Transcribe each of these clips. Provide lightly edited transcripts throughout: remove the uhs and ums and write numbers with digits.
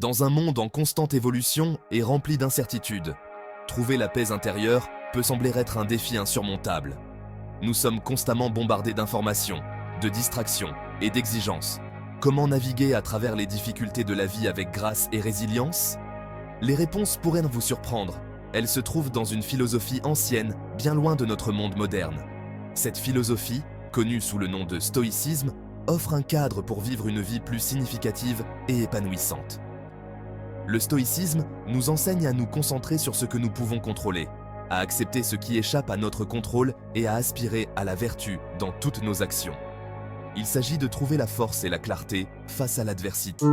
Dans un monde en constante évolution et rempli d'incertitudes, trouver la paix intérieure peut sembler être un défi insurmontable. Nous sommes constamment bombardés d'informations, de distractions et d'exigences. Comment naviguer à travers les difficultés de la vie avec grâce et résilience? Les réponses pourraient vous surprendre. Elles se trouvent dans une philosophie ancienne, bien loin de notre monde moderne. Cette philosophie, connue sous le nom de stoïcisme, offre un cadre pour vivre une vie plus significative et épanouissante. Le stoïcisme nous enseigne à nous concentrer sur ce que nous pouvons contrôler, à accepter ce qui échappe à notre contrôle et à aspirer à la vertu dans toutes nos actions. Il s'agit de trouver la force et la clarté face à l'adversité.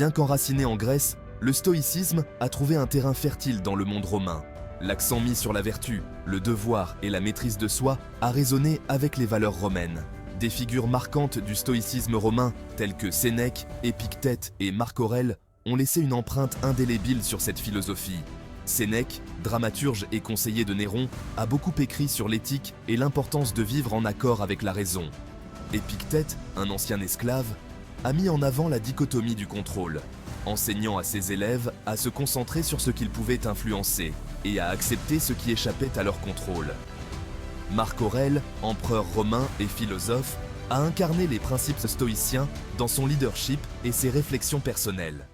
Bien qu'enraciné en Grèce, le stoïcisme a trouvé un terrain fertile dans le monde romain. L'accent mis sur la vertu, le devoir et la maîtrise de soi a résonné avec les valeurs romaines. Des figures marquantes du stoïcisme romain, telles que Sénèque, Épictète et Marc Aurèle, ont laissé une empreinte indélébile sur cette philosophie. Sénèque, dramaturge et conseiller de Néron, a beaucoup écrit sur l'éthique et l'importance de vivre en accord avec la raison. Épictète, un ancien esclave, a mis en avant la dichotomie du contrôle, enseignant à ses élèves à se concentrer sur ce qu'ils pouvaient influencer et à accepter ce qui échappait à leur contrôle. Marc Aurèle, empereur romain et philosophe, a incarné les principes stoïciens dans son leadership et ses réflexions personnelles.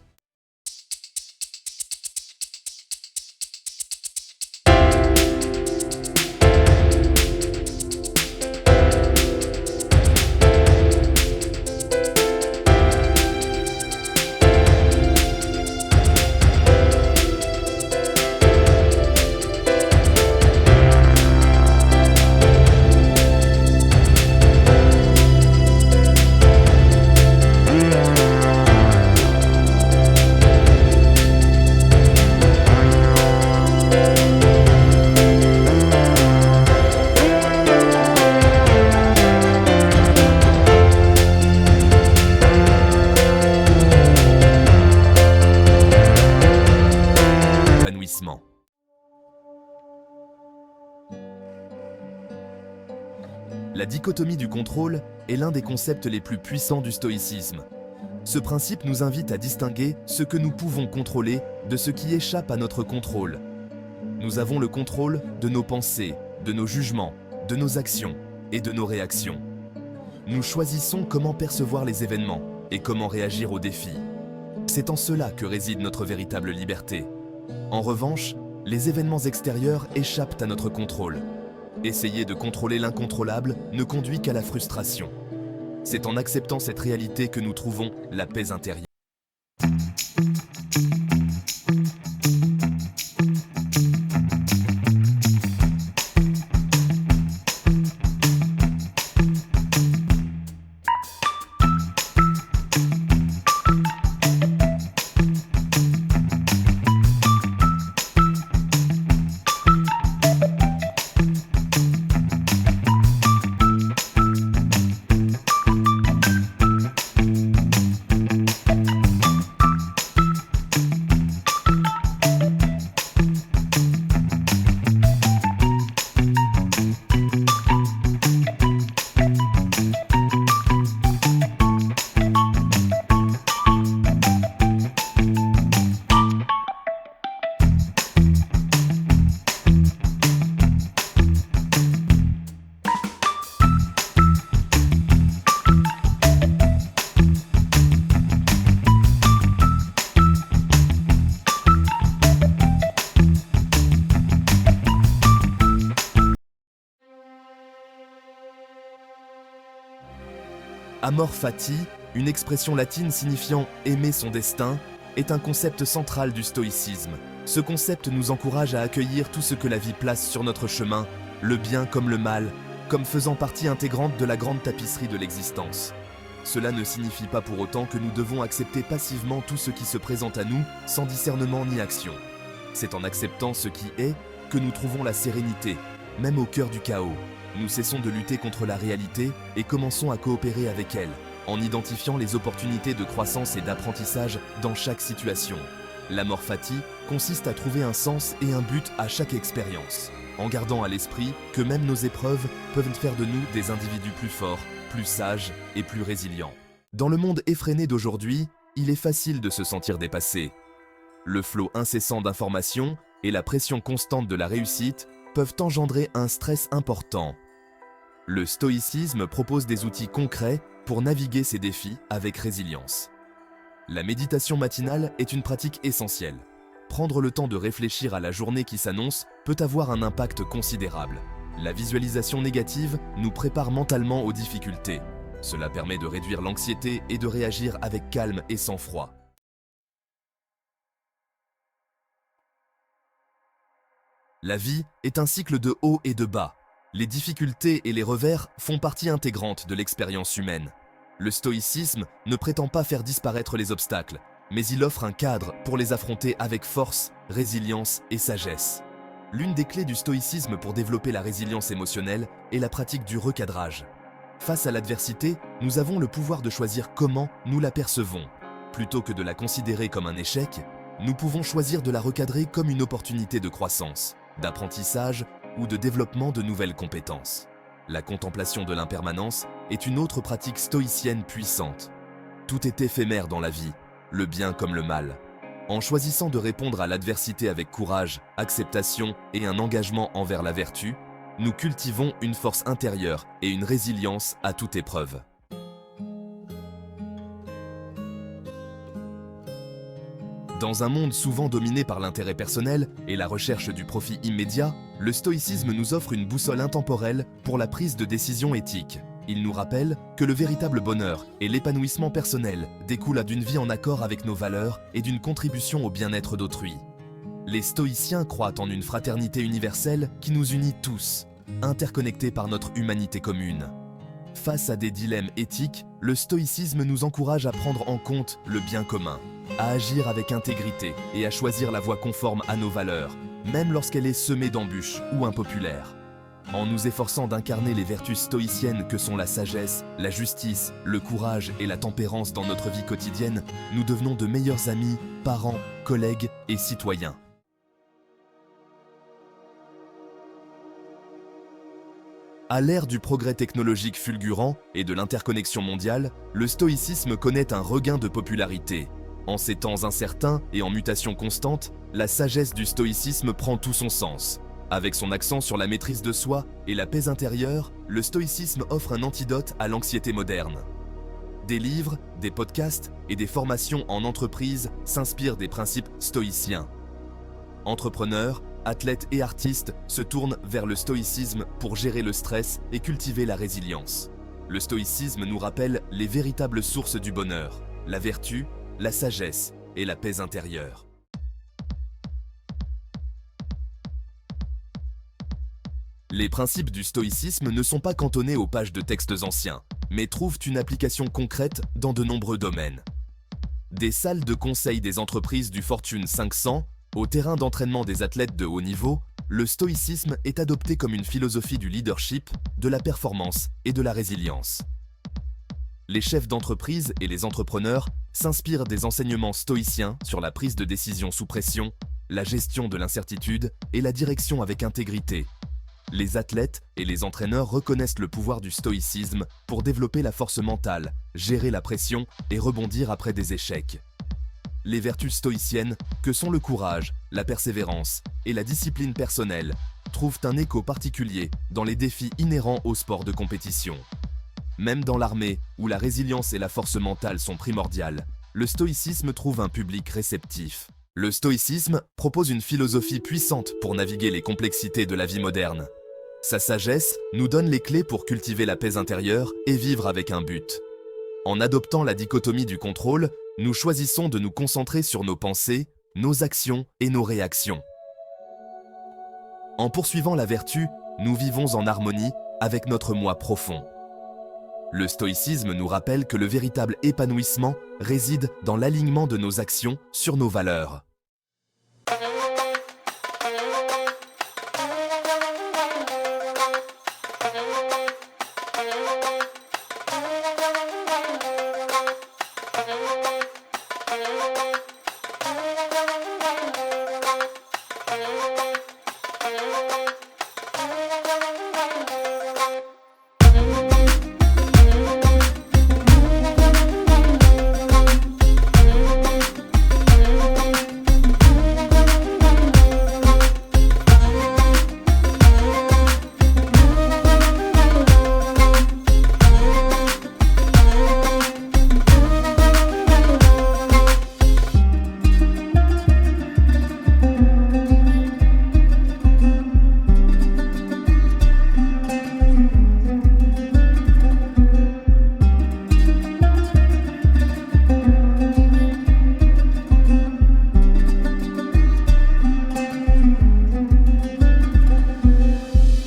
La dichotomie du contrôle est l'un des concepts les plus puissants du stoïcisme. Ce principe nous invite à distinguer ce que nous pouvons contrôler de ce qui échappe à notre contrôle. Nous avons le contrôle de nos pensées, de nos jugements, de nos actions et de nos réactions. Nous choisissons comment percevoir les événements et comment réagir aux défis. C'est en cela que réside notre véritable liberté. En revanche, les événements extérieurs échappent à notre contrôle. Essayer de contrôler l'incontrôlable ne conduit qu'à la frustration. C'est en acceptant cette réalité que nous trouvons la paix intérieure. Amor fati, une expression latine signifiant « aimer son destin », est un concept central du stoïcisme. Ce concept nous encourage à accueillir tout ce que la vie place sur notre chemin, le bien comme le mal, comme faisant partie intégrante de la grande tapisserie de l'existence. Cela ne signifie pas pour autant que nous devons accepter passivement tout ce qui se présente à nous, sans discernement ni action. C'est en acceptant ce qui est que nous trouvons la sérénité, même au cœur du chaos. Nous cessons de lutter contre la réalité et commençons à coopérer avec elle, en identifiant les opportunités de croissance et d'apprentissage dans chaque situation. L'amor fati consiste à trouver un sens et un but à chaque expérience, en gardant à l'esprit que même nos épreuves peuvent faire de nous des individus plus forts, plus sages et plus résilients. Dans le monde effréné d'aujourd'hui, il est facile de se sentir dépassé. Le flot incessant d'informations et la pression constante de la réussite peuvent engendrer un stress important. Le stoïcisme propose des outils concrets pour naviguer ces défis avec résilience. La méditation matinale est une pratique essentielle. Prendre le temps de réfléchir à la journée qui s'annonce peut avoir un impact considérable. La visualisation négative nous prépare mentalement aux difficultés. Cela permet de réduire l'anxiété et de réagir avec calme et sang-froid. La vie est un cycle de hauts et de bas. Les difficultés et les revers font partie intégrante de l'expérience humaine. Le stoïcisme ne prétend pas faire disparaître les obstacles, mais il offre un cadre pour les affronter avec force, résilience et sagesse. L'une des clés du stoïcisme pour développer la résilience émotionnelle est la pratique du recadrage. Face à l'adversité, nous avons le pouvoir de choisir comment nous la percevons. Plutôt que de la considérer comme un échec, nous pouvons choisir de la recadrer comme une opportunité de croissance, d'apprentissage ou de développement de nouvelles compétences. La contemplation de l'impermanence est une autre pratique stoïcienne puissante. Tout est éphémère dans la vie, le bien comme le mal. En choisissant de répondre à l'adversité avec courage, acceptation et un engagement envers la vertu, nous cultivons une force intérieure et une résilience à toute épreuve. Dans un monde souvent dominé par l'intérêt personnel et la recherche du profit immédiat, le stoïcisme nous offre une boussole intemporelle pour la prise de décision éthique. Il nous rappelle que le véritable bonheur et l'épanouissement personnel découlent d'une vie en accord avec nos valeurs et d'une contribution au bien-être d'autrui. Les stoïciens croient en une fraternité universelle qui nous unit tous, interconnectés par notre humanité commune. Face à des dilemmes éthiques, le stoïcisme nous encourage à prendre en compte le bien commun, à agir avec intégrité et à choisir la voie conforme à nos valeurs, même lorsqu'elle est semée d'embûches ou impopulaire. En nous efforçant d'incarner les vertus stoïciennes que sont la sagesse, la justice, le courage et la tempérance dans notre vie quotidienne, nous devenons de meilleurs amis, parents, collègues et citoyens. À l'ère du progrès technologique fulgurant et de l'interconnexion mondiale, le stoïcisme connaît un regain de popularité. En ces temps incertains et en mutation constante, la sagesse du stoïcisme prend tout son sens. Avec son accent sur la maîtrise de soi et la paix intérieure, le stoïcisme offre un antidote à l'anxiété moderne. Des livres, des podcasts et des formations en entreprise s'inspirent des principes stoïciens. Entrepreneurs, athlètes et artistes se tournent vers le stoïcisme pour gérer le stress et cultiver la résilience. Le stoïcisme nous rappelle les véritables sources du bonheur, la vertu, la sagesse et la paix intérieure. Les principes du stoïcisme ne sont pas cantonnés aux pages de textes anciens, mais trouvent une application concrète dans de nombreux domaines. Des salles de conseil des entreprises du Fortune 500 au terrain d'entraînement des athlètes de haut niveau, le stoïcisme est adopté comme une philosophie du leadership, de la performance et de la résilience. Les chefs d'entreprise et les entrepreneurs s'inspirent des enseignements stoïciens sur la prise de décision sous pression, la gestion de l'incertitude et la direction avec intégrité. Les athlètes et les entraîneurs reconnaissent le pouvoir du stoïcisme pour développer la force mentale, gérer la pression et rebondir après des échecs. Les vertus stoïciennes, que sont le courage, la persévérance et la discipline personnelle, trouvent un écho particulier dans les défis inhérents au sport de compétition. Même dans l'armée, où la résilience et la force mentale sont primordiales, le stoïcisme trouve un public réceptif. Le stoïcisme propose une philosophie puissante pour naviguer les complexités de la vie moderne. Sa sagesse nous donne les clés pour cultiver la paix intérieure et vivre avec un but. En adoptant la dichotomie du contrôle, nous choisissons de nous concentrer sur nos pensées, nos actions et nos réactions. En poursuivant la vertu, nous vivons en harmonie avec notre moi profond. Le stoïcisme nous rappelle que le véritable épanouissement réside dans l'alignement de nos actions sur nos valeurs.